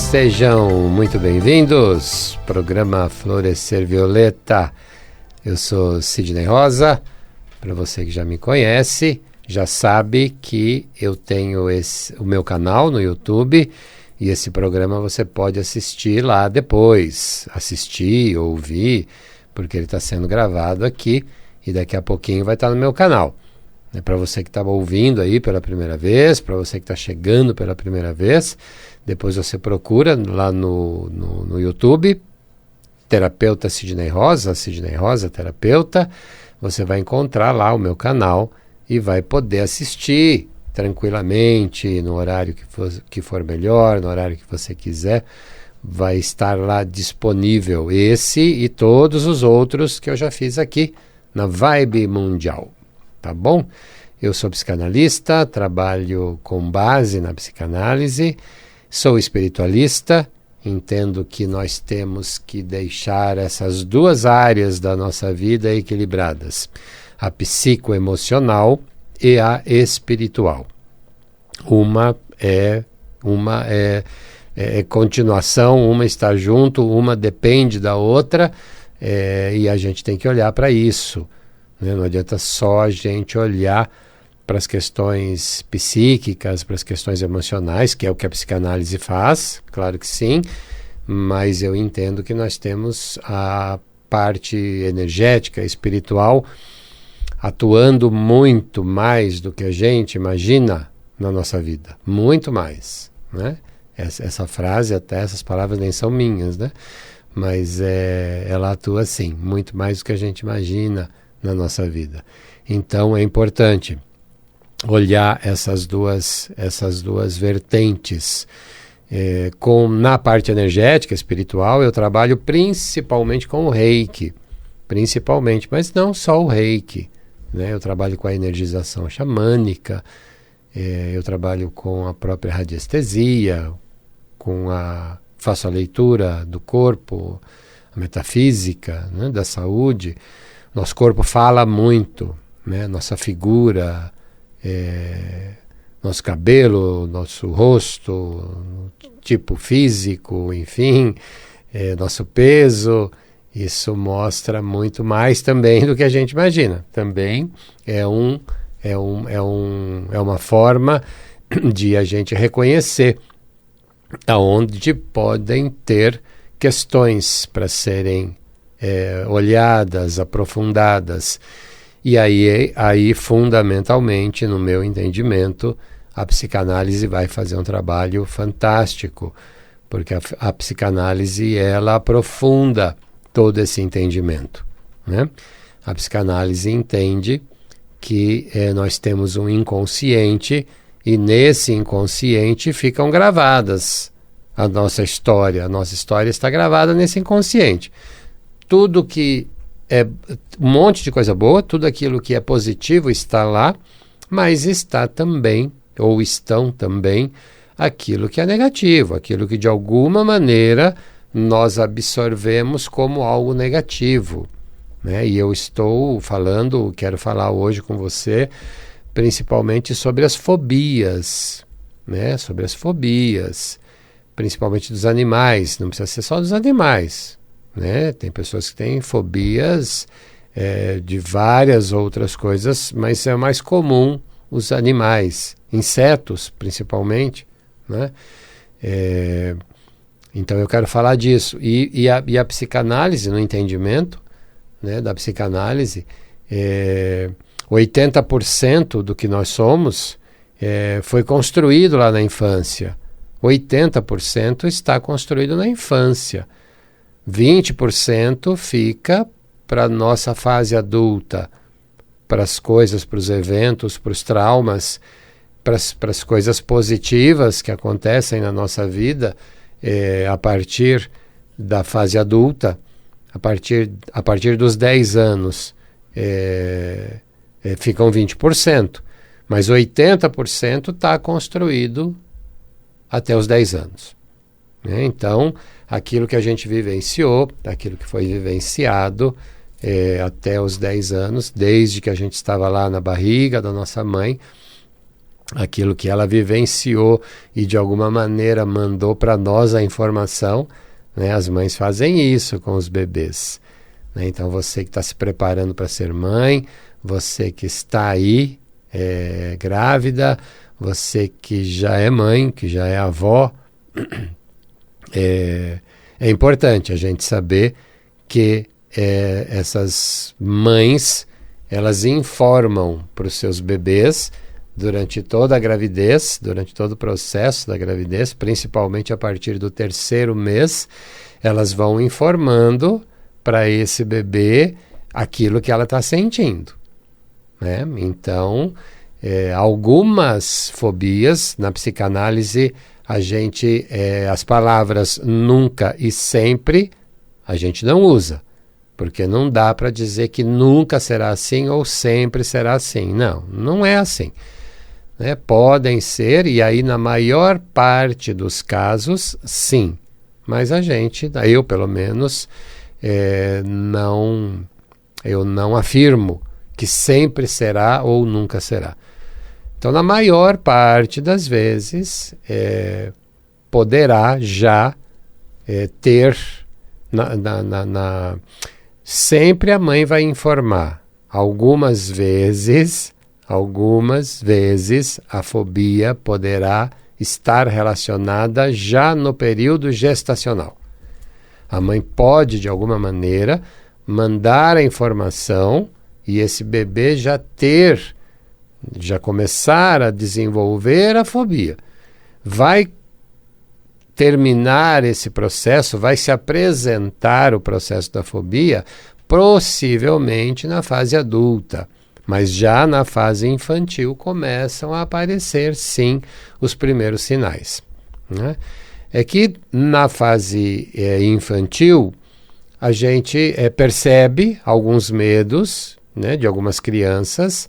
Sejam muito bem-vindos, programa Florescer Violeta. Eu sou Sidney Rosa. Para você que já me conhece, já sabe que eu tenho o meu canal no YouTube e esse programa você pode assistir lá depois, assistir, ouvir, porque ele está sendo gravado aqui e daqui a pouquinho vai estar no meu canal. É para você que estava ouvindo aí pela primeira vez, para você que está chegando pela primeira vez, depois você procura lá no YouTube, Terapeuta Sidney Rosa Terapeuta, você vai encontrar lá o meu canal e vai poder assistir tranquilamente, no horário que for melhor, no horário que você quiser, vai estar lá disponível esse e todos os outros que eu já fiz aqui na Vibe Mundial. Tá bom? Eu sou psicanalista, trabalho com base na psicanálise, sou espiritualista, entendo que nós temos que deixar essas duas áreas da nossa vida equilibradas, a psicoemocional e a espiritual. Uma é continuação, uma está junto, uma depende da outra, e a gente tem que olhar para isso. Não adianta só a gente olhar para as questões psíquicas, para as questões emocionais, que é o que a psicanálise faz, claro que sim, mas eu entendo que nós temos a parte energética, espiritual, atuando muito mais do que a gente imagina na nossa vida, muito mais, né? Essa frase, até essas palavras nem são minhas, né? Mas ela atua assim, muito mais do que a gente imagina na nossa vida. Então é importante olhar essas duas vertentes. Na parte energética, espiritual, eu trabalho principalmente com o Reiki, mas não só o Reiki, né? Eu trabalho com a energização xamânica, eu trabalho com a própria radiestesia, faço a leitura do corpo, a metafísica, né, da saúde. Nosso corpo fala muito, né? Nossa figura, nosso cabelo, nosso rosto, tipo físico, enfim, nosso peso, isso mostra muito mais também do que a gente imagina. Também é uma forma de a gente reconhecer aonde podem ter questões para serem olhadas, aprofundadas. E aí, fundamentalmente, no meu entendimento, a psicanálise vai fazer um trabalho fantástico, porque a psicanálise, ela aprofunda todo esse entendimento, né? A psicanálise entende que nós temos um inconsciente e nesse inconsciente ficam gravadas a nossa história. A nossa história está gravada nesse inconsciente. Tudo que é um monte de coisa boa, tudo aquilo que é positivo está lá, mas está também, ou estão também, aquilo que é negativo, aquilo que de alguma maneira nós absorvemos como algo negativo, né? E eu quero falar hoje com você, principalmente sobre as fobias, né? Sobre as fobias, principalmente dos animais, não precisa ser só dos animais, né? Tem pessoas que têm fobias de várias outras coisas, mas é mais comum os animais, insetos principalmente, né? Então eu quero falar disso. E a psicanálise, no entendimento, né, da psicanálise, 80% do que nós somos foi construído lá na infância. 80% está construído na infância. 20% fica para a nossa fase adulta, para as coisas, para os eventos, para os traumas, para as coisas positivas que acontecem na nossa vida a partir da fase adulta, a partir dos 10 anos, ficam 20%, mas 80% está construído até os 10 anos. Né? Então, aquilo que a gente vivenciou, aquilo que foi vivenciado até os 10 anos, desde que a gente estava lá na barriga da nossa mãe, aquilo que ela vivenciou e de alguma maneira mandou para nós a informação, né? As mães fazem isso com os bebês, né? Então você que está se preparando para ser mãe, você que está aí grávida, você que já é mãe, que já é avó, é importante a gente saber que essas mães, elas informam para os seus bebês durante toda a gravidez, durante todo o processo da gravidez, principalmente a partir do 3º mês, elas vão informando para esse bebê aquilo que ela está sentindo, né? Então, algumas fobias, na psicanálise, as palavras nunca e sempre, a gente não usa, porque não dá para dizer que nunca será assim ou sempre será assim. Não, não é assim. Né? Podem ser, e aí na maior parte dos casos, sim. Mas eu pelo menos, eu não afirmo que sempre será ou nunca será. Então, na maior parte das vezes, poderá já ter... Sempre a mãe vai informar. Algumas vezes, a fobia poderá estar relacionada já no período gestacional. A mãe pode, de alguma maneira, mandar a informação e esse bebê já começar a desenvolver a fobia. Vai terminar esse processo, vai se apresentar o processo da fobia, possivelmente na fase adulta. Mas já na fase infantil começam a aparecer, sim, os primeiros sinais, né? É que na fase infantil, a gente percebe alguns medos, né, de algumas crianças,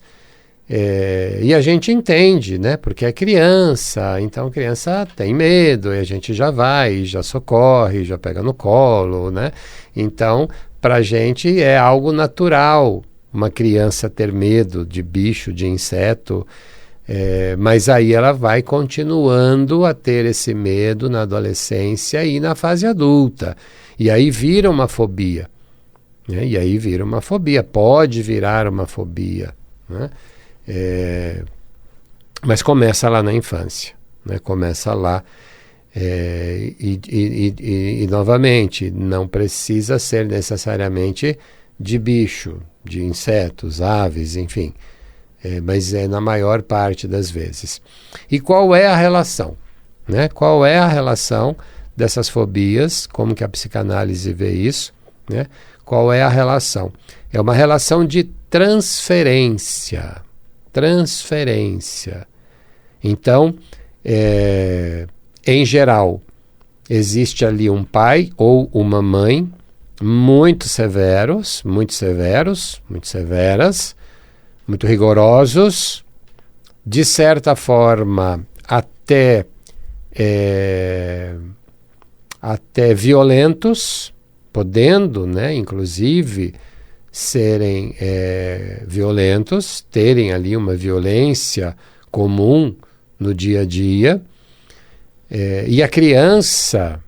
e a gente entende, né, porque é criança, então a criança tem medo, e a gente já vai, já socorre, já pega no colo, né? Então, para a gente é algo natural uma criança ter medo de bicho, de inseto, mas aí ela vai continuando a ter esse medo na adolescência e na fase adulta. E aí vira uma fobia, né? E aí vira uma fobia, pode virar uma fobia, né? Mas começa lá na infância, né? Começa lá. E novamente, não precisa ser necessariamente de bicho, de insetos, aves, enfim, mas é na maior parte das vezes. E qual é a relação, né? Qual é a relação dessas fobias? Como que a psicanálise vê isso, né? Qual é a relação? É uma relação de transferência. Então, em geral, existe ali um pai ou uma mãe muito severos, muito severas, muito rigorosos, de certa forma até violentos, podendo, né, inclusive serem violentos, terem ali uma violência comum no dia a dia, e a criança,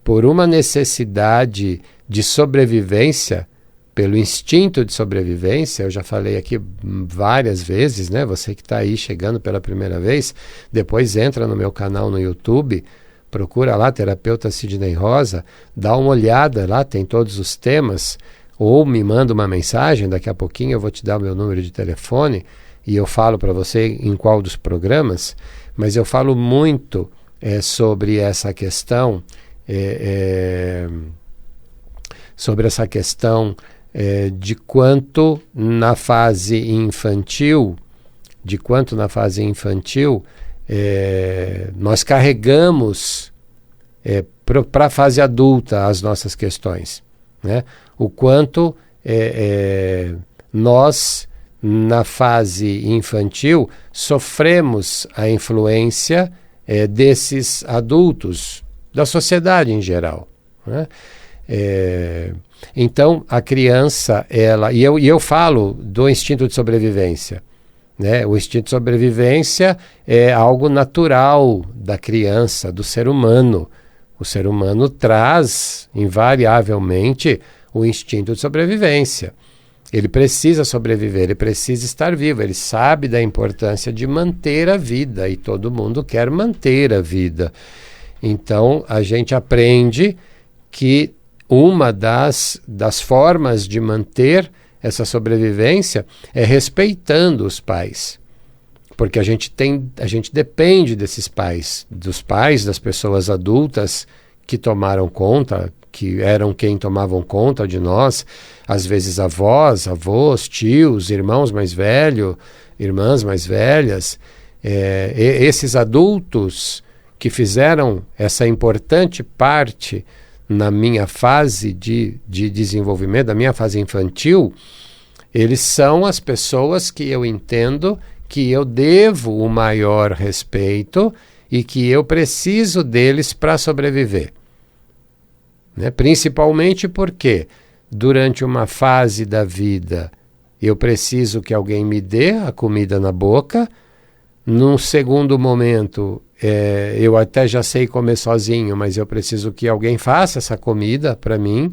por uma necessidade de sobrevivência, pelo instinto de sobrevivência, eu já falei aqui várias vezes, né? Você que está aí chegando pela primeira vez, depois entra no meu canal no YouTube, procura lá, Terapeuta Sidney Rosa, dá uma olhada lá, tem todos os temas, ou me manda uma mensagem, daqui a pouquinho eu vou te dar o meu número de telefone, e eu falo para você em qual dos programas, mas eu falo muito sobre essa questão, de quanto na fase infantil, nós carregamos para a fase adulta as nossas questões, né? O quanto nós, na fase infantil, sofremos a influência desses adultos, da sociedade em geral, né? Então, a criança, e eu falo do instinto de sobrevivência, né? O instinto de sobrevivência é algo natural da criança, do ser humano. O ser humano traz, invariavelmente, o instinto de sobrevivência. Ele precisa sobreviver, ele precisa estar vivo, ele sabe da importância de manter a vida, e todo mundo quer manter a vida. Então, a gente aprende que uma das formas de manter essa sobrevivência é respeitando os pais. Porque a gente depende desses pais, dos pais das pessoas adultas que tomaram conta, que eram quem tomavam conta de nós, às vezes avós, tios, irmãos mais velhos, irmãs mais velhas, esses adultos que fizeram essa importante parte na minha fase de desenvolvimento, da minha fase infantil, eles são as pessoas que eu entendo que eu devo o maior respeito e que eu preciso deles para sobreviver. Né? Principalmente porque durante uma fase da vida eu preciso que alguém me dê a comida na boca. Num segundo momento, eu até já sei comer sozinho, mas eu preciso que alguém faça essa comida para mim.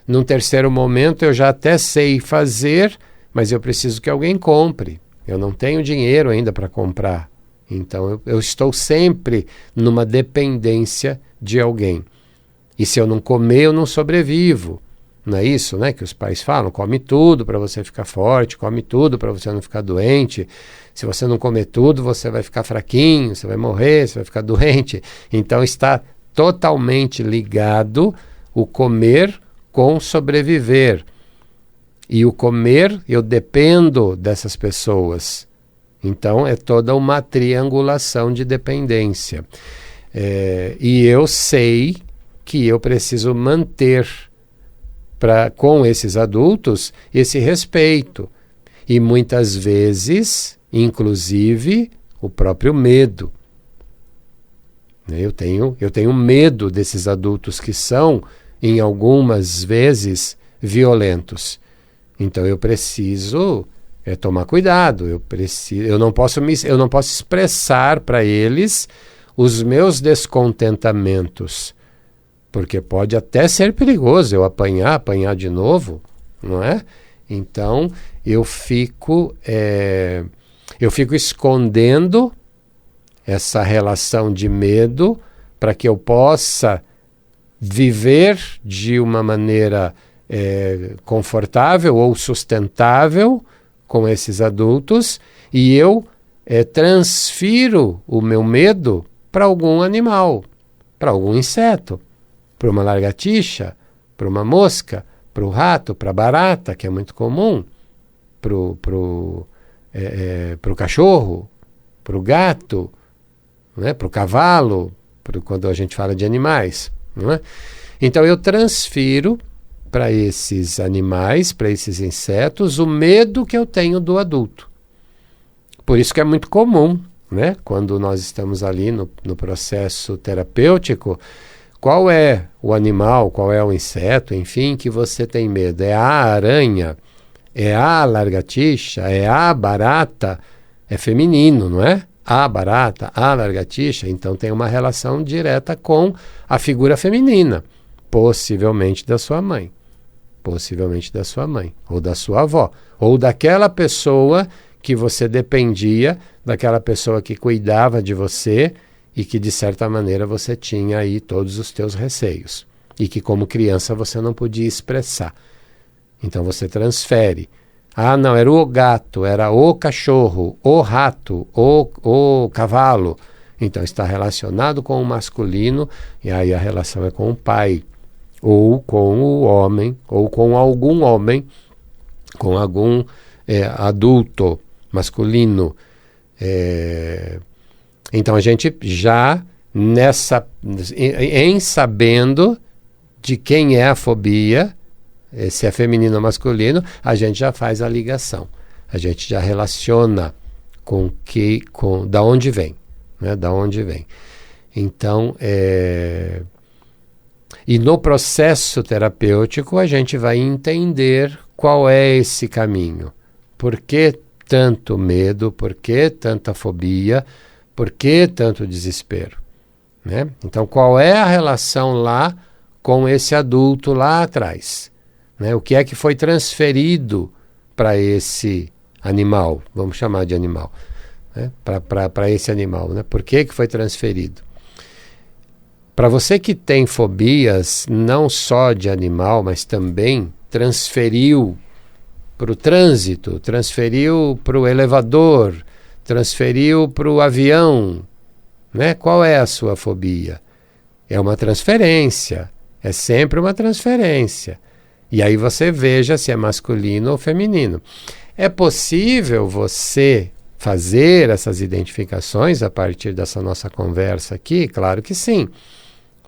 Num terceiro momento, eu já até sei fazer, mas eu preciso que alguém compre. Eu não tenho dinheiro ainda para comprar. Então, eu estou sempre numa dependência de alguém. E se eu não comer, eu não sobrevivo. Não é isso, né, que os pais falam? Come tudo para você ficar forte, come tudo para você não ficar doente. Se você não comer tudo, você vai ficar fraquinho, você vai morrer, você vai ficar doente. Então está totalmente ligado o comer com sobreviver. E o comer, eu dependo dessas pessoas. Então é toda uma triangulação de dependência. E eu sei que eu preciso manter com esses adultos esse respeito. E muitas vezes, inclusive, o próprio medo. Eu tenho medo desses adultos que são, em algumas vezes, violentos. Então eu preciso tomar cuidado. Eu não posso expressar para eles os meus descontentamentos. Porque pode até ser perigoso eu apanhar de novo, não é? Então, eu fico escondendo essa relação de medo para que eu possa viver de uma maneira confortável ou sustentável com esses adultos, e eu transfiro o meu medo para algum animal, para algum inseto. Para uma lagartixa, para uma mosca, para o rato, para a barata, que é muito comum, para o cachorro, para o gato, né? Para o cavalo, quando a gente fala de animais. Não é? Então eu transfiro para esses animais, para esses insetos, o medo que eu tenho do adulto. Por isso que é muito comum, né? Quando nós estamos ali no processo terapêutico, qual é o animal, qual é o inseto, enfim, que você tem medo? É a aranha? É a lagartixa? É a barata? É feminino, não é? A barata, a lagartixa. Então tem uma relação direta com a figura feminina, possivelmente da sua mãe. Possivelmente da sua mãe, ou da sua avó, ou daquela pessoa que você dependia, daquela pessoa que cuidava de você, e que, de certa maneira, você tinha aí todos os teus receios. E que, como criança, você não podia expressar. Então, você transfere. Ah, não, era o gato, era o cachorro, o rato, o cavalo. Então, está relacionado com o masculino, e aí a relação é com o pai, ou com o homem, ou com algum homem, com algum adulto masculino. Então a gente já em sabendo de quem é a fobia, se é feminino ou masculino, a gente já faz a ligação. A gente já relaciona da onde vem, né? Da onde vem. Então, e no processo terapêutico a gente vai entender qual é esse caminho. Por que tanto medo? Por que tanta fobia? Por que tanto desespero? Né? Então, qual é a relação lá com esse adulto lá atrás? Né? O que é que foi transferido para esse animal? Vamos chamar de animal. Né? Para esse animal. Né? Por que foi transferido? Para você que tem fobias, não só de animal, mas também transferiu para o trânsito, transferiu para o elevador, transferiu para o avião. Né? Qual é a sua fobia? É uma transferência. É sempre uma transferência. E aí você veja se é masculino ou feminino. É possível você fazer essas identificações a partir dessa nossa conversa aqui? Claro que sim.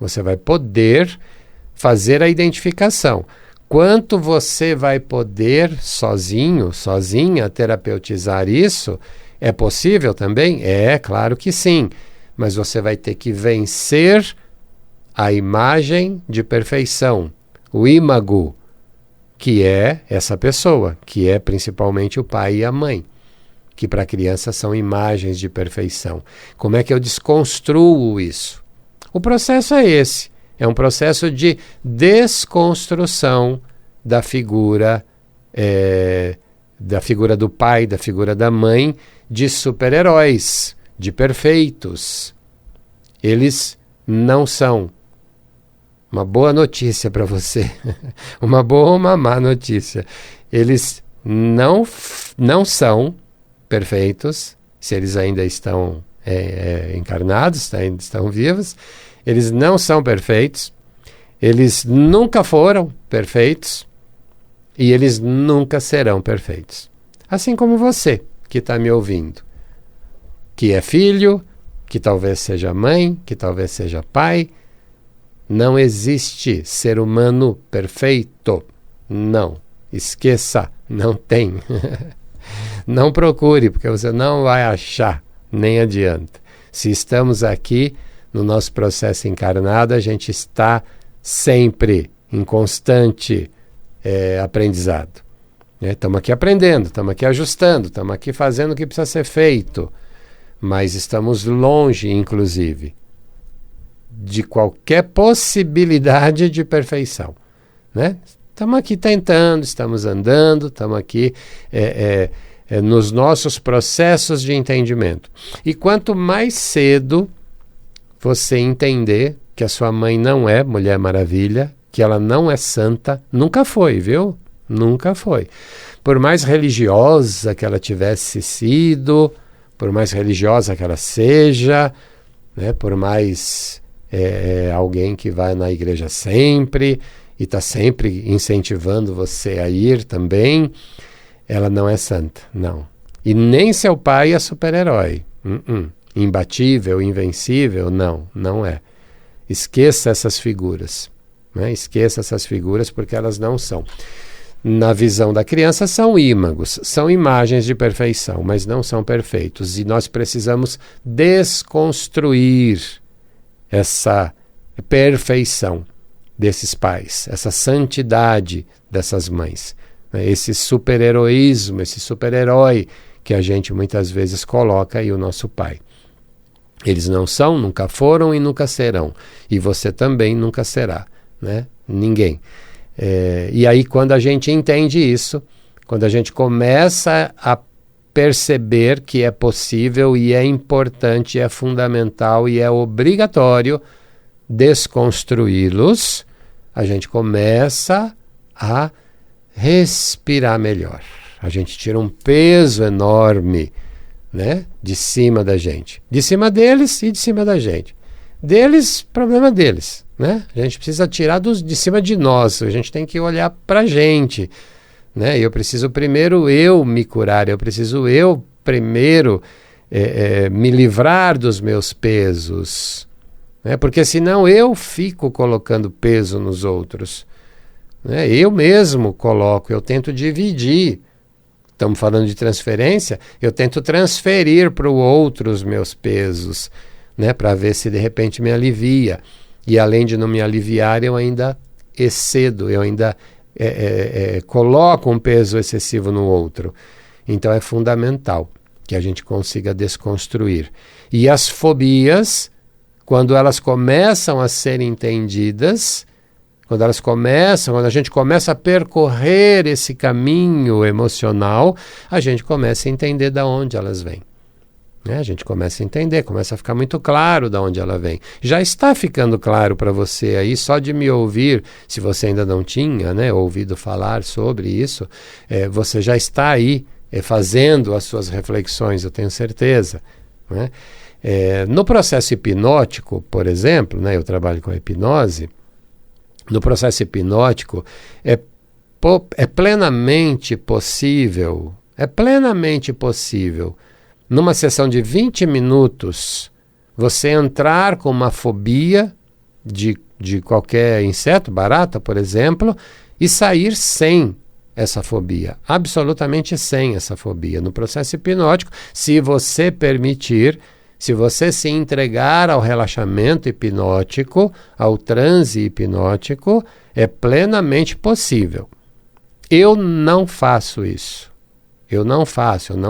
Você vai poder fazer a identificação. Quanto você vai poder sozinho, sozinha, terapeutizar isso? É possível também? É, claro que sim. Mas você vai ter que vencer a imagem de perfeição, o imago, que é essa pessoa, que é principalmente o pai e a mãe, que para a criança são imagens de perfeição. Como é que eu desconstruo isso? O processo é esse, é um processo de desconstrução da figura do pai, da figura da mãe, de super-heróis, de perfeitos. Eles não são. Uma boa notícia para você, uma boa ou uma má notícia. Eles não são perfeitos, se eles ainda estão encarnados, ainda estão vivos. Eles não são perfeitos, eles nunca foram perfeitos e eles nunca serão perfeitos. Assim como você que está me ouvindo, que é filho, que talvez seja mãe, que talvez seja pai. Não existe ser humano perfeito. Não. Esqueça. Não tem. Não procure, porque você não vai achar. Nem adianta. Se estamos aqui no nosso processo encarnado, a gente está sempre em constante aprendizado. Estamos aqui aprendendo, estamos aqui ajustando, estamos aqui fazendo o que precisa ser feito. Mas estamos longe, inclusive, de qualquer possibilidade de perfeição. Né? Estamos aqui tentando, estamos andando, estamos aqui nos nossos processos de entendimento. E quanto mais cedo você entender que a sua mãe não é Mulher Maravilha, que ela não é santa, nunca foi, viu? Nunca foi. Por mais religiosa que ela tivesse sido, por mais religiosa que ela seja, né, por mais alguém que vai na igreja sempre e está sempre incentivando você a ir também, ela não é santa, não. E nem seu pai é super-herói. Imbatível, invencível, não é. Esqueça essas figuras. Né? Esqueça essas figuras porque elas não são. Na visão da criança são ímagos, são imagens de perfeição, mas não são perfeitos. E nós precisamos desconstruir essa perfeição desses pais, essa santidade dessas mães, né? Esse super-heroísmo, esse super-herói que a gente muitas vezes coloca aí o nosso pai. Eles não são, nunca foram e nunca serão. E você também nunca será, né? Ninguém. E aí quando a gente entende isso, quando a gente começa a perceber que é possível e é importante, é fundamental e é obrigatório desconstruí-los, a gente começa a respirar melhor. A gente tira um peso enorme, né, de cima da gente. De cima deles e de cima da gente. Deles, problema deles. Né? A gente precisa tirar de cima de nós. A gente tem que olhar para a gente. Né? Eu preciso primeiro me curar. Eu preciso primeiro me livrar dos meus pesos. Né? Porque senão eu fico colocando peso nos outros. Né? Eu mesmo coloco, eu tento dividir. Estamos falando de transferência, eu tento transferir para o outro os meus pesos, né? Para ver se de repente me alivia. E além de não me aliviar, eu ainda excedo, eu ainda coloco um peso excessivo no outro. Então é fundamental que a gente consiga desconstruir. E as fobias, quando elas começam a ser entendidas, quando a gente começa a percorrer esse caminho emocional, a gente começa a entender de onde elas vêm. A gente começa a entender, começa a ficar muito claro de onde ela vem. Já está ficando claro para você aí, só de me ouvir, se você ainda não tinha, né, ouvido falar sobre isso, você já está aí fazendo as suas reflexões, eu tenho certeza. Né? No processo hipnótico, por exemplo, né, eu trabalho com a hipnose, no processo hipnótico é plenamente possível, numa sessão de 20 minutos, você entrar com uma fobia de qualquer inseto, barata, por exemplo, e sair sem essa fobia, absolutamente sem essa fobia. No processo hipnótico, se você permitir, se você se entregar ao relaxamento hipnótico, ao transe hipnótico, é plenamente possível. Eu não faço isso. Eu não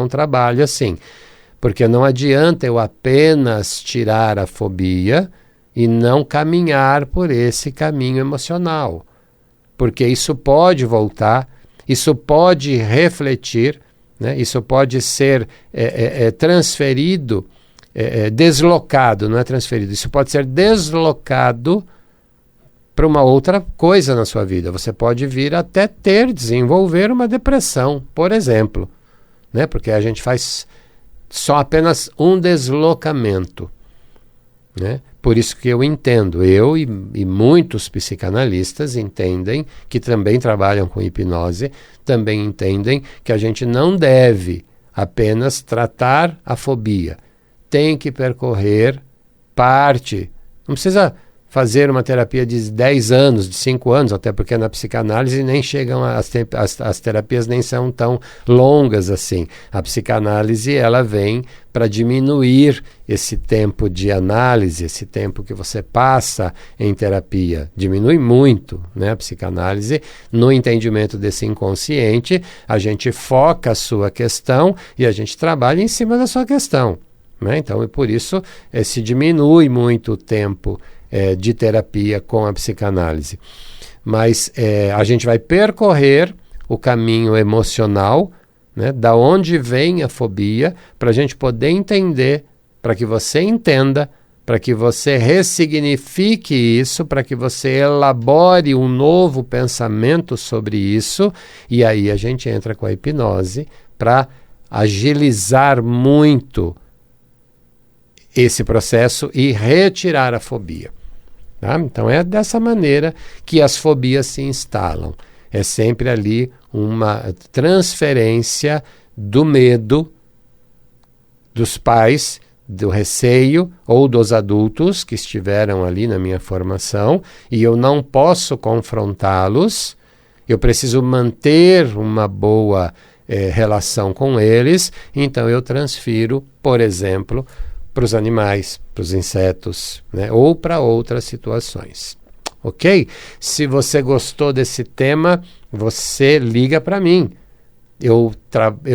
trabalho assim. Porque não adianta eu apenas tirar a fobia e não caminhar por esse caminho emocional. Porque isso pode voltar, isso pode refletir, né? Isso pode ser transferido, deslocado, não é transferido, isso pode ser deslocado para uma outra coisa na sua vida. Você pode vir até desenvolver uma depressão, por exemplo, né? Porque a gente faz só apenas um deslocamento, né? Por isso que eu entendo, eu e muitos psicanalistas entendem, que também trabalham com hipnose, também entendem que a gente não deve apenas tratar a fobia, tem que percorrer parte, não precisa fazer uma terapia de 10 anos, de 5 anos, até porque na psicanálise nem chegam, as terapias nem são tão longas assim. A psicanálise, ela vem para diminuir esse tempo de análise, esse tempo que você passa em terapia. Diminui muito, né? A psicanálise, no entendimento desse inconsciente, a gente foca a sua questão e a gente trabalha em cima da sua questão, né? Então, por isso, se diminui muito o tempo de terapia com a psicanálise. Mas a gente vai percorrer o caminho emocional, né, da onde vem a fobia, para a gente poder entender, para que você entenda, para que você ressignifique isso, para que você elabore um novo pensamento sobre isso, e aí a gente entra com a hipnose para agilizar muito esse processo e retirar a fobia. Tá? Então é dessa maneira que as fobias se instalam. É sempre ali uma transferência do medo dos pais, do receio ou dos adultos que estiveram ali na minha formação e eu não posso confrontá-los, eu preciso manter uma boa relação com eles, então eu transfiro, por exemplo, para os animais, para os insetos, né? Ou para outras situações. Ok? Se você gostou desse tema, você liga para mim. Eu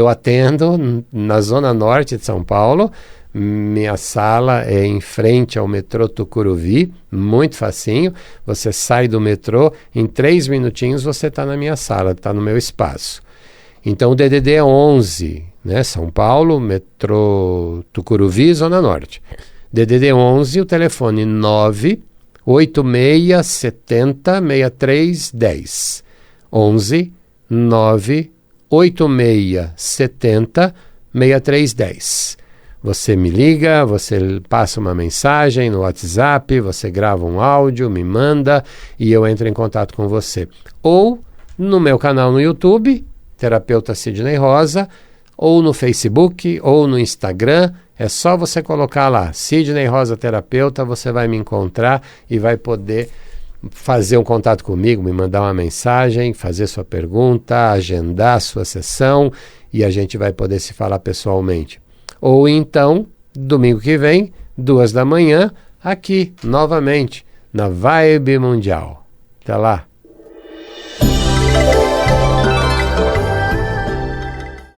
atendo na Zona Norte de São Paulo. Minha sala é em frente ao metrô Tucuruvi, muito facinho. Você sai do metrô, em 3 minutinhos você está na minha sala, está no meu espaço. Então o DDD é 11, né? São Paulo, metrô Tucuruvi, Zona Norte. DDD 11, o telefone 986706310. 11 986706310. Você me liga, você passa uma mensagem no WhatsApp, você grava um áudio, me manda e eu entro em contato com você. Ou no meu canal no YouTube, Terapeuta Sidney Rosa, ou no Facebook, ou no Instagram, é só você colocar lá, Sidney Rosa Terapeuta, você vai me encontrar e vai poder fazer um contato comigo, me mandar uma mensagem, fazer sua pergunta, agendar sua sessão e a gente vai poder se falar pessoalmente. Ou então, domingo que vem, 2 da manhã, aqui, novamente, na Vibe Mundial. Até lá!